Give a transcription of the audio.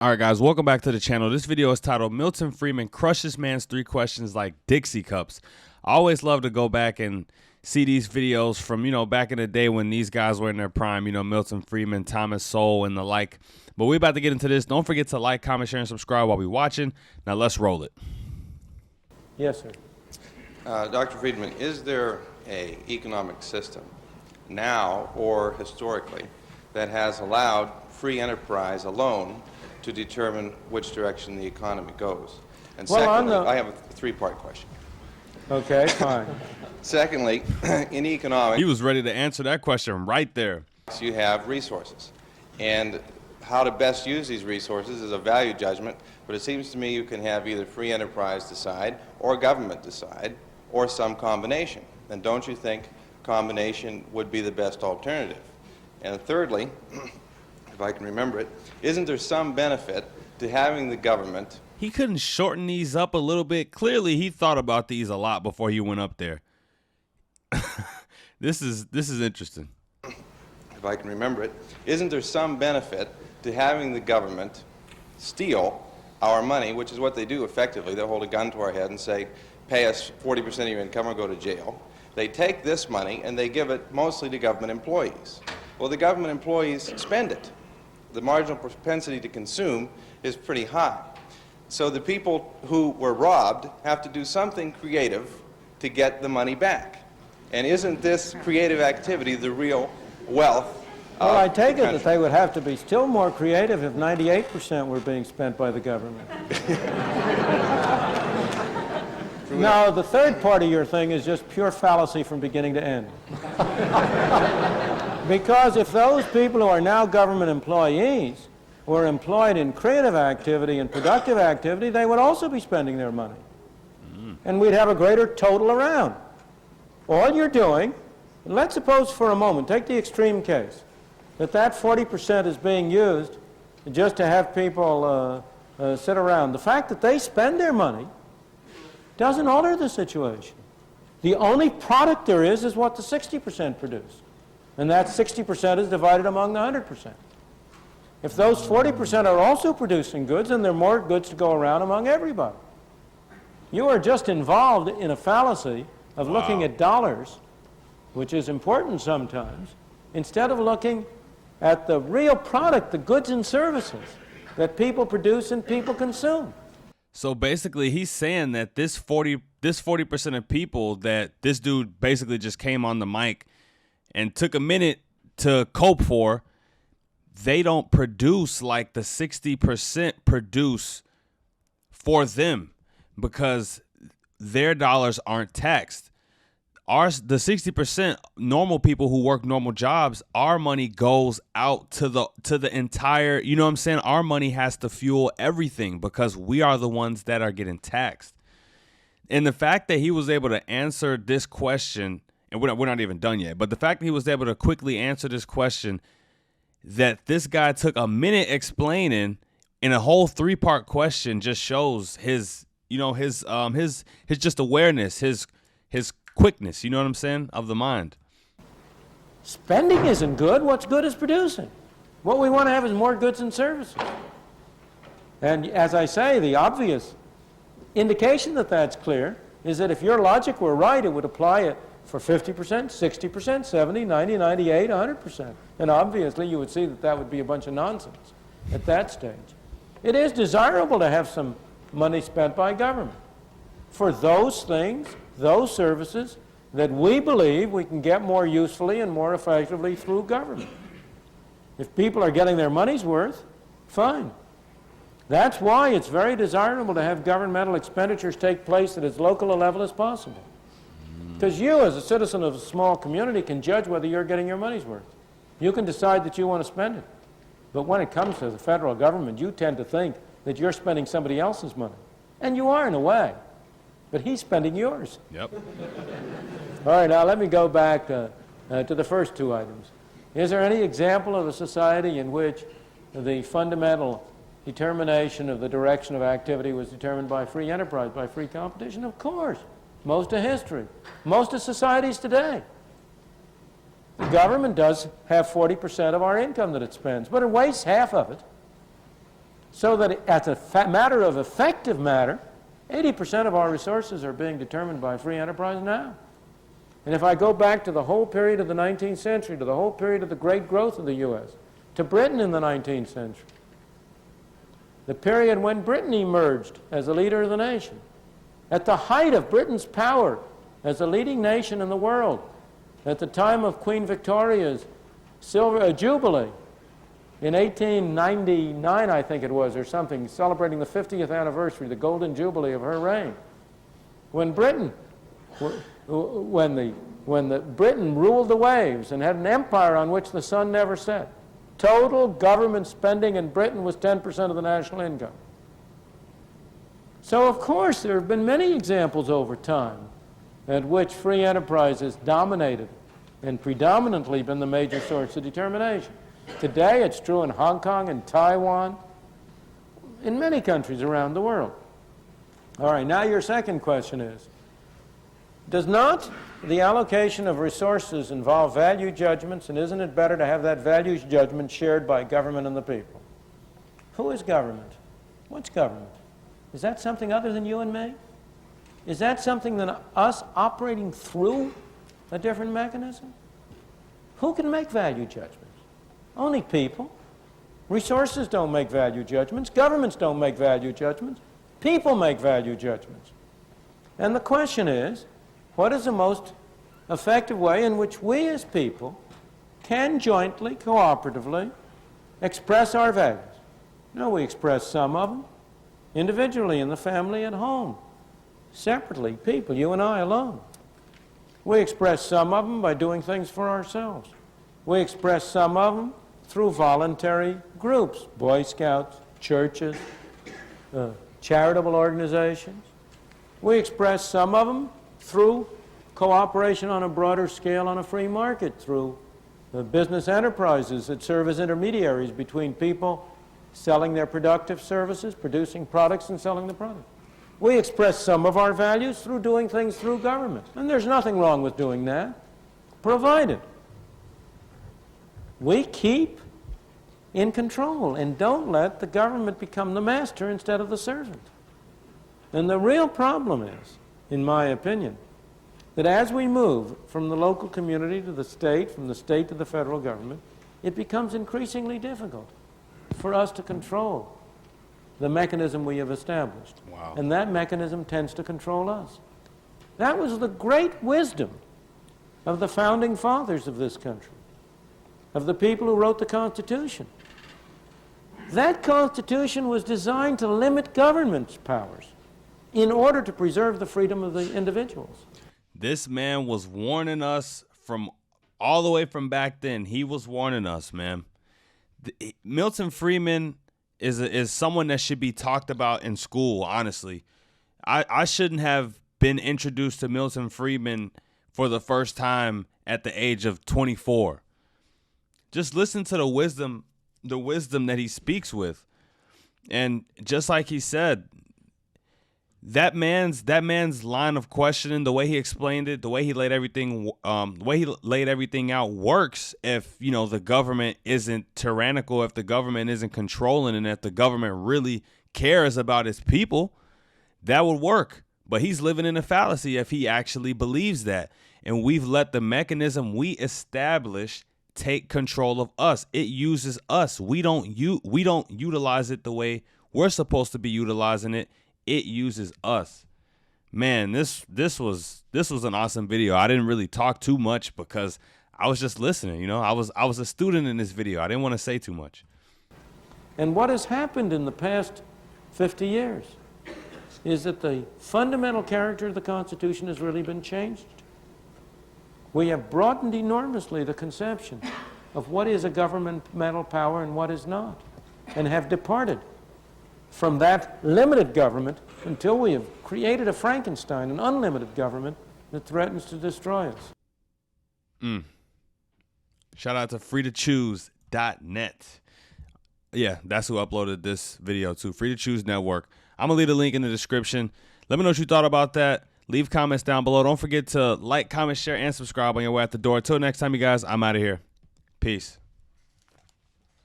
All right, guys, welcome back to the channel. This video is titled Milton Friedman Crushes Man's 3 Questions Like Dixie Cups. I always love to go back and see these videos from, back in the day when these guys were in their prime, Milton Friedman, Thomas Sowell, and the like. But we're about to get into this. Don't forget to like, comment, share, and subscribe while we're watching. Now, let's roll it. Yes, sir. Dr. Friedman, is there an economic system now or historically that has allowed free enterprise alone to determine which direction the economy goes? And secondly, I have a 3-part question. Okay, fine. Secondly, in economics, He was ready to answer that question right there. you have resources. And how to best use these resources is a value judgment, but it seems to me you can have either free enterprise decide or government decide or some combination. And don't you think combination would be the best alternative? And thirdly, if I can remember it, isn't there some benefit to having the government? He couldn't shorten these up a little bit. Clearly, he thought about these a lot before he went up there. This is interesting. If I can remember it, isn't there some benefit to having the government steal our money, which is what they do effectively. They'll hold a gun to our head and say, pay us 40% of your income or go to jail. They take this money and they give it mostly to government employees. Well, the government employees spend it. The marginal propensity to consume is pretty high. So the people who were robbed have to do something creative to get the money back. And isn't this creative activity the real wealth? Well, I take it that they would have to be still more creative if 98% were being spent by the government. No, the third part of your thing is just pure fallacy from beginning to end. Because if those people who are now government employees were employed in creative activity and productive activity, they would also be spending their money. And we'd have a greater total around. All you're doing, let's suppose for a moment, take the extreme case, that 40% is being used just to have people sit around. The fact that they spend their money doesn't alter the situation. The only product there is what the 60% produce. And that 60% is divided among the 100%. If those 40% are also producing goods, then there are more goods to go around among everybody. You are just involved in a fallacy of looking at dollars, which is important sometimes, instead of looking at the real product, the goods and services that people produce and people consume. So basically, he's saying that this 40% of people that this dude basically just came on the mic and took a minute to cope for, they don't produce like the 60% produce for them because their dollars aren't taxed. The 60% normal people who work normal jobs, our money goes out to the entire, you know what I'm saying? Our money has to fuel everything because we are the ones that are getting taxed. And the fact that he was able to answer this question, and we're not even done yet, but the fact that he was able to quickly answer this question, that this guy took a minute explaining in a whole 3-part question, just shows his just awareness, his quickness, you know what I'm saying, of the mind. Spending isn't good. What's good is producing. What we want to have is more goods and services. And as I say, the obvious indication that that's clear is that if your logic were right, it would apply it for 50%, 60%, 70, 90, 98, 100%. And obviously you would see that that would be a bunch of nonsense at that stage. It is desirable to have some money spent by government for those things, those services that we believe we can get more usefully and more effectively through government. If people are getting their money's worth, fine. That's why it's very desirable to have governmental expenditures take place at as local a level as possible. Because you, as a citizen of a small community, can judge whether you're getting your money's worth. You can decide that you want to spend it. But when it comes to the federal government, you tend to think that you're spending somebody else's money. And you are in a way. But he's spending yours. Yep. All right, now let me go back to the first 2 items. Is there any example of a society in which the fundamental determination of the direction of activity was determined by free enterprise, by free competition? Of course. Most of history. Most of societies today. The government does have 40% of our income that it spends, but it wastes half of it So that as a matter of effective matter, 80% of our resources are being determined by free enterprise now. And if I go back to the whole period of the 19th century, to the whole period of the great growth of the U.S., to Britain in the 19th century, the period when Britain emerged as a leader of the nation, at the height of Britain's power as a leading nation in the world, at the time of Queen Victoria's Jubilee, in 1899, I think it was, or something, celebrating the 50th anniversary, the golden jubilee of her reign, when Britain ruled the waves and had an empire on which the sun never set. Total government spending in Britain was 10% of the national income. So, of course, there have been many examples over time at which free enterprise has dominated and predominantly been the major source of determination. Today, it's true in Hong Kong and Taiwan, in many countries around the world. All right, now your second question is, does not the allocation of resources involve value judgments, and isn't it better to have that values judgment shared by government and the people? Who is government? What's government? Is that something other than you and me? Is that something than us operating through a different mechanism? Who can make value judgments? Only people. Resources don't make value judgments. Governments don't make value judgments. People make value judgments. And the question is, what is the most effective way in which we as people can jointly, cooperatively, express our values? No, we express some of them individually in the family at home, separately, people, you and I alone. We express some of them by doing things for ourselves. We express some of them through voluntary groups, Boy Scouts, churches, charitable organizations. We express some of them through cooperation on a broader scale on a free market, through business enterprises that serve as intermediaries between people selling their productive services, producing products and selling the product. We express some of our values through doing things through government. And there's nothing wrong with doing that, provided we keep in control and don't let the government become the master instead of the servant. And the real problem is, in my opinion, that as we move from the local community to the state, from the state to the federal government, it becomes increasingly difficult for us to control the mechanism we have established. Wow. And that mechanism tends to control us. That was the great wisdom of the founding fathers of this country, of the people who wrote the Constitution. That Constitution was designed to limit government's powers in order to preserve the freedom of the individuals. This man was warning us from all the way from back then. He was warning us, man. Milton Friedman is someone that should be talked about in school, honestly. I shouldn't have been introduced to Milton Friedman for the first time at the age of 24. Just listen to the wisdom that he speaks with. And just like he said, that man's line of questioning, the way he explained it, the way he laid everything out works if, the government isn't tyrannical, if the government isn't controlling, and if the government really cares about its people, that would work. But he's living in a fallacy if he actually believes that. And we've let the mechanism we establish take control of us. It uses us. We don't utilize it the way we're supposed to be utilizing it. It uses us. Man, this was an awesome video. I didn't really talk too much because I was just listening. I was a student in this video. I didn't want to say too much. And what has happened in the past 50 years is that the fundamental character of the Constitution has really been changed. We have broadened enormously the conception of what is a governmental power and what is not, and have departed from that limited government until we have created a Frankenstein, an unlimited government that threatens to destroy us. Shout out to freetochoose.net. Yeah, that's who uploaded this video too. Free to Choose Network. I'm going to leave a link in the description. Let me know what you thought about that. Leave comments down below. Don't forget to like, comment, share, and subscribe on your way out the door. Until next time, you guys, I'm out of here. Peace.